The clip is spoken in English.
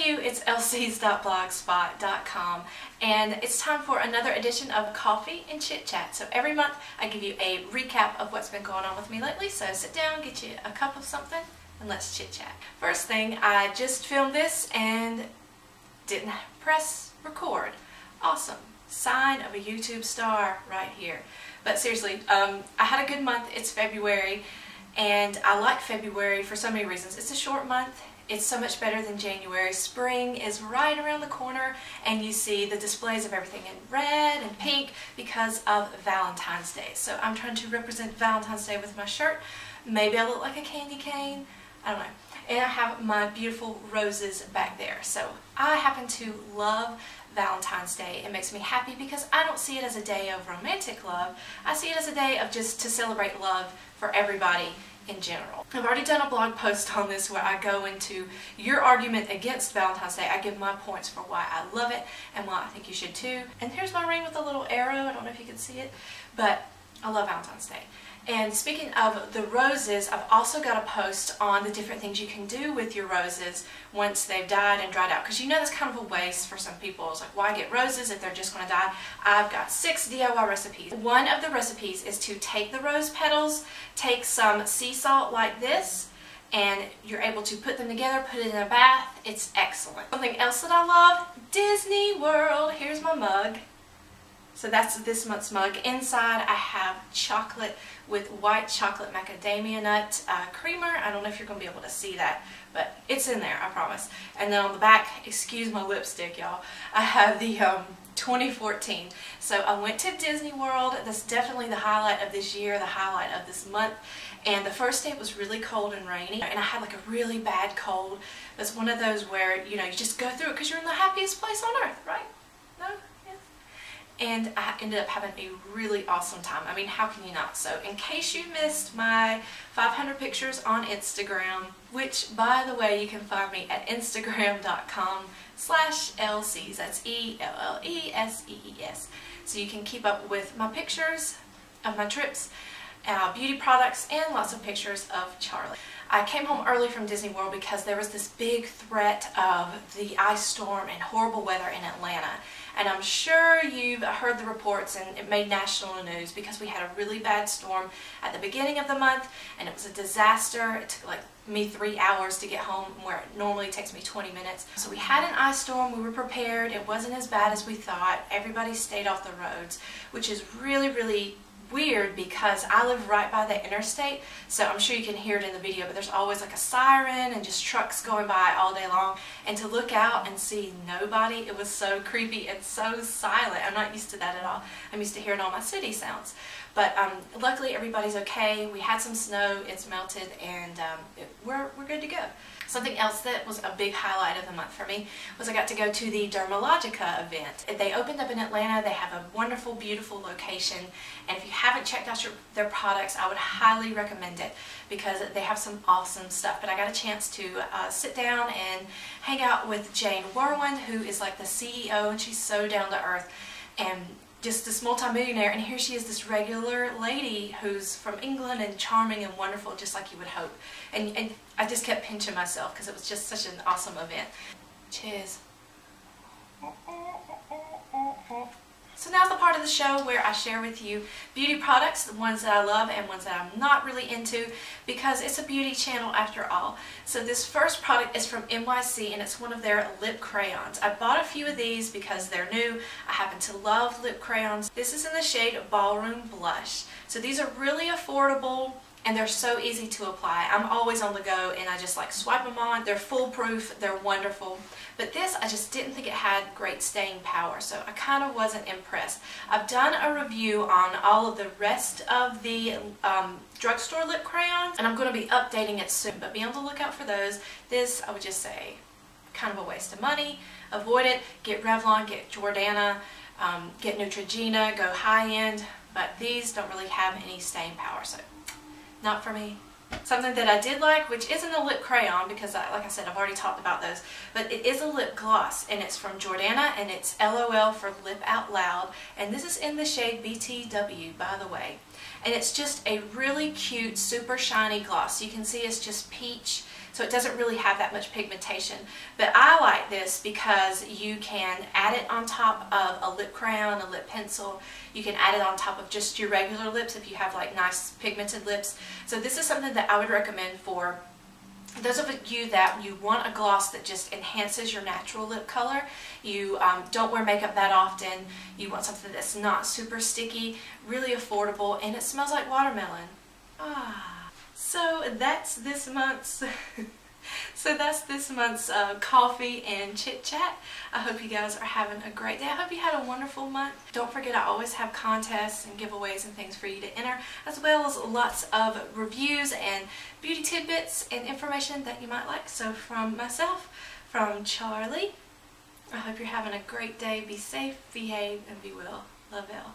you? It's lcs.blogspot.com, and it's time for another edition of Coffee and Chit Chat. So every month I give you a recap of what's been going on with me lately, so sit down, get you a cup of something, and let's chit chat. First thing, I just filmed this and didn't press record. Awesome. Sign of a YouTube star right here. But seriously, I had a good month. It's February, and I like February for so many reasons. It's a short month. It's so much better than January. Spring is right around the corner, and you see the displays of everything in red and pink because of Valentine's Day. So I'm trying to represent Valentine's Day with my shirt. Maybe I look like a candy cane. I don't know. And I have my beautiful roses back there. So I happen to love Valentine's Day. It makes me happy because I don't see it as a day of romantic love. I see it as a day of just to celebrate love for everybody in general. I've already done a blog post on this where I go into your argument against Valentine's Day. I give my points for why I love it and why I think you should too. And here's my ring with a little arrow. I don't know if you can see it, but I love Valentine's Day. And speaking of the roses, I've also got a post on the different things you can do with your roses once they've died and dried out. Because you know that's kind of a waste for some people. It's like, why get roses if they're just going to die? I've got 6 DIY recipes. One of the recipes is to take the rose petals, take some sea salt like this, and you're able to put them together, put it in a bath. It's excellent. Something else that I love, Disney World. Here's my mug. So that's this month's mug. Inside I have chocolate with white chocolate macadamia nut creamer. I don't know if you're going to be able to see that, but it's in there, I promise. And then on the back, excuse my lipstick, y'all, I have the 2014. So I went to Disney World. That's definitely the highlight of this year, the highlight of this month. And the first day was really cold and rainy, and I had like a really bad cold. It's one of those where, you know, you just go through it because you're in the happiest place on earth, right? No? And I ended up having a really awesome time. I mean, how can you not? So in case you missed my 500 pictures on Instagram, which by the way, you can find me at instagram.com/LCs. That's ELLESEES. So you can keep up with my pictures of my trips, beauty products, and lots of pictures of Charlie. I came home early from Disney World because there was this big threat of the ice storm and horrible weather in Atlanta. And I'm sure you've heard the reports, and it made national news because we had a really bad storm at the beginning of the month, and it was a disaster. It took like me 3 hours to get home where it normally takes me 20 minutes. So we had an ice storm. We were prepared. It wasn't as bad as we thought. Everybody stayed off the roads, which is really weird because I live right by the interstate, so I'm sure you can hear it in the video, but there's always like a siren and just trucks going by all day long, and to look out and see nobody, it was so creepy and so silent. I'm not used to that at all. I'm used to hearing all my city sounds. But luckily everybody's okay. We had some snow, it's melted, and we're good to go. Something else that was a big highlight of the month for me was I got to go to the Dermalogica Event. They opened up in Atlanta. They have a wonderful, beautiful location, and if you haven't checked out their products, I would highly recommend it because they have some awesome stuff. But I got a chance to sit down and hang out with Jane Warwin, who is like the CEO, and she's so down to earth and just this multi-millionaire, and here she is, this regular lady who's from England and charming and wonderful, just like you would hope. And I just kept pinching myself because it was just such an awesome event. Cheers. So now's the part of the show where I share with you beauty products, the ones that I love and ones that I'm not really into, because it's a beauty channel after all. So this first product is from NYC, and it's one of their lip crayons. I bought a few of these because they're new. I happen to love lip crayons. This is in the shade Ballroom Blush. So these are really affordable, and they're so easy to apply. I'm always on the go, and I just like swipe them on. They're foolproof, they're wonderful. But this, I just didn't think it had great staying power, so I kind of wasn't impressed. I've done a review on all of the rest of the drugstore lip crayons, and I'm going to be updating it soon, but be on the lookout for those. This, I would just say, kind of a waste of money. Avoid it. Get Revlon, get Jordana, get Neutrogena, go high-end, but these don't really have any staying power, so not for me. Something that I did like, which isn't a lip crayon because like I said, I've already talked about those, but it is a lip gloss, and it's from Jordana, and it's LOL for Lip Out Loud, and this is in the shade BTW, by the way. And it's just a really cute, super shiny gloss. You can see it's just peach. so it doesn't really have that much pigmentation. But I like this because you can add it on top of a lip crayon, a lip pencil. You can add it on top of just your regular lips if you have like nice pigmented lips. So this is something that I would recommend for those of you that you want a gloss that just enhances your natural lip color. You don't wear makeup that often. You want something that's not super sticky, really affordable, and it smells like watermelon. So that's this month's coffee and chit chat. I hope you guys are having a great day. I hope you had a wonderful month. Don't forget, I always have contests and giveaways and things for you to enter, as well as lots of reviews and beauty tidbits and information that you might like. So from myself, from Charlie, I hope you're having a great day. Be safe, behave, and be well. Love, Elle.